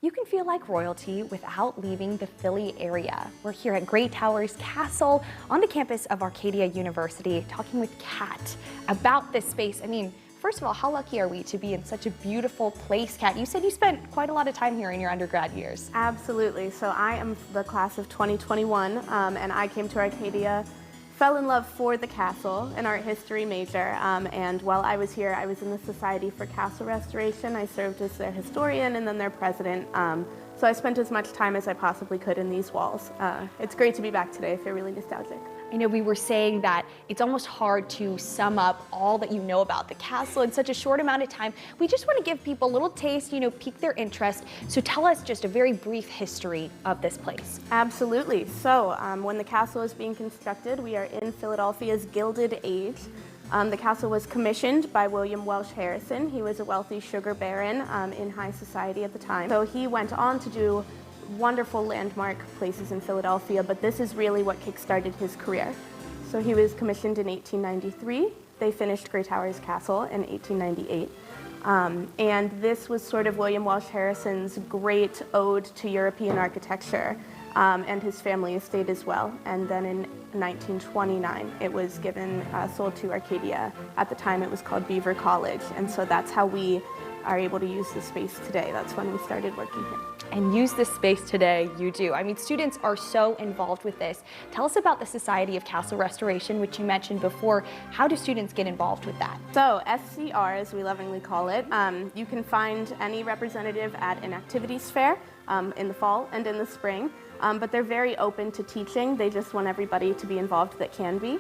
You can feel like royalty without leaving the Philly area. We're here at Great Towers Castle on the campus of Arcadia University talking with Kat about this space. I mean, first of all, how lucky are we to be in such a beautiful place, Kat? You said you spent quite a lot of time here in your undergrad years. Absolutely. So I am the class of 2021, and I came to Arcadia, fell in love for the castle, an art history major, and while I was here, I was in the Society for Castle Restoration. I served as their historian and then their president, so I spent as much time as I possibly could in these walls. It's great to be back today. I feel really nostalgic. I know we were saying that it's almost hard to sum up all that you know about the castle in such a short amount of time. We just want to give people a little taste, pique their interest. So tell us just a very brief history of this place. Absolutely. So when the castle is being constructed, we are in Philadelphia's Gilded Age. The castle was commissioned by William Welsh Harrison. He was a wealthy sugar baron in high society at the time. So he went on to do wonderful landmark places in Philadelphia, but this is really what kickstarted his career. So he was commissioned in 1893. They finished Great Towers Castle in 1898. And this was sort of William Welsh Harrison's great ode to European architecture and his family estate as well. And then in 1929, it was sold to Arcadia. At the time, it was called Beaver College. And so that's how we are able to use the space today. That's when we started working here. And use this space today, you do. I mean, students are so involved with this. Tell us about the Society of Castle Restoration, which you mentioned before. How do students get involved with that? So SCR, as we lovingly call it, you can find any representative at an activities fair in the fall and in the spring, but they're very open to teaching. They just want everybody to be involved that can be.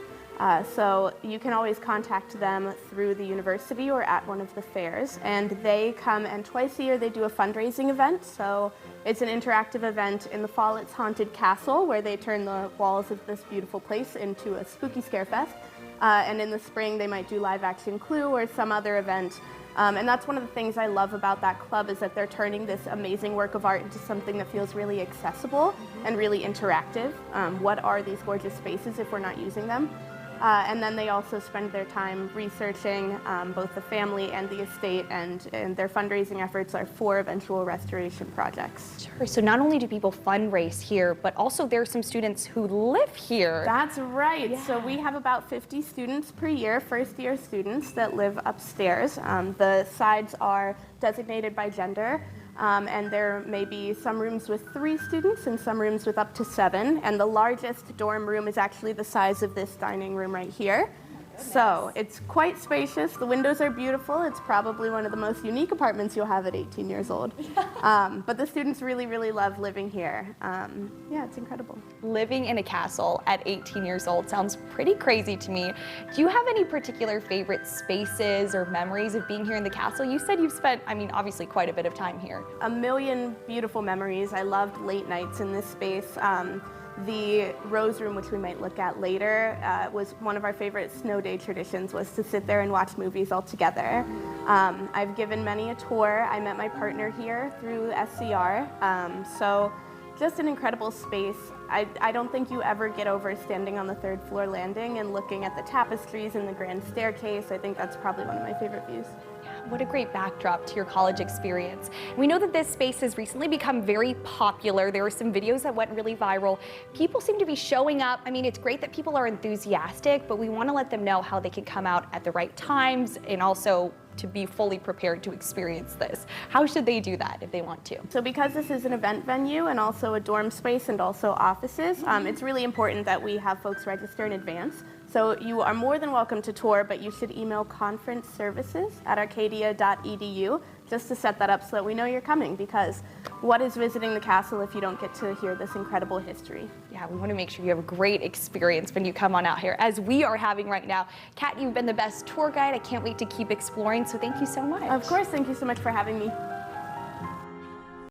So you can always contact them through the university or at one of the fairs, and they come, and twice a year they do a fundraising event. So it's an interactive event. In the fall it's Haunted Castle, where they turn the walls of this beautiful place into a spooky scare fest, and in the spring they might do live action Clue or some other event. And that's one of the things I love about that club, is that they're turning this amazing work of art into something that feels really accessible and really interactive. What are these gorgeous spaces if we're not using them? And then they also spend their time researching both the family and the estate, and their fundraising efforts are for eventual restoration projects. Sure, so not only do people fundraise here, but also there are some students who live here. That's right. Yeah. So we have about 50 students per year, first-year students that live upstairs. The sides are designated by gender. And there may be some rooms with 3 students and some rooms with up to 7. And the largest dorm room is actually the size of this dining room right here. So it's quite spacious. The windows are beautiful. It's probably one of the most unique apartments you'll have at 18 years old. But the students really, really love living here. Yeah, it's incredible. Living in a castle at 18 years old sounds pretty crazy to me. Do you have any particular favorite spaces or memories of being here in the castle? You said you've spent, obviously quite a bit of time here. A million beautiful memories. I loved late nights in this space. The Rose Room, which we might look at later, was one of our favorite snow day traditions, was to sit there and watch movies all together. I've given many a tour. I met my partner here through SCR, so just an incredible space. I don't think you ever get over standing on the 3rd floor landing and looking at the tapestries and the grand staircase. I think that's probably one of my favorite views. What a great backdrop to your college experience. We know that this space has recently become very popular. There were some videos that went really viral. People seem to be showing up. It's great that people are enthusiastic, but we want to let them know how they can come out at the right times and also to be fully prepared to experience this. How should they do that if they want to? So because this is an event venue and also a dorm space and also offices, it's really important that we have folks register in advance. So you are more than welcome to tour, but you should email conferenceservices@arcadia.edu just to set that up so that we know you're coming, because what is visiting the castle if you don't get to hear this incredible history? Yeah, we want to make sure you have a great experience when you come on out here, as we are having right now. Kat, you've been the best tour guide. I can't wait to keep exploring, so thank you so much. Of course, thank you so much for having me.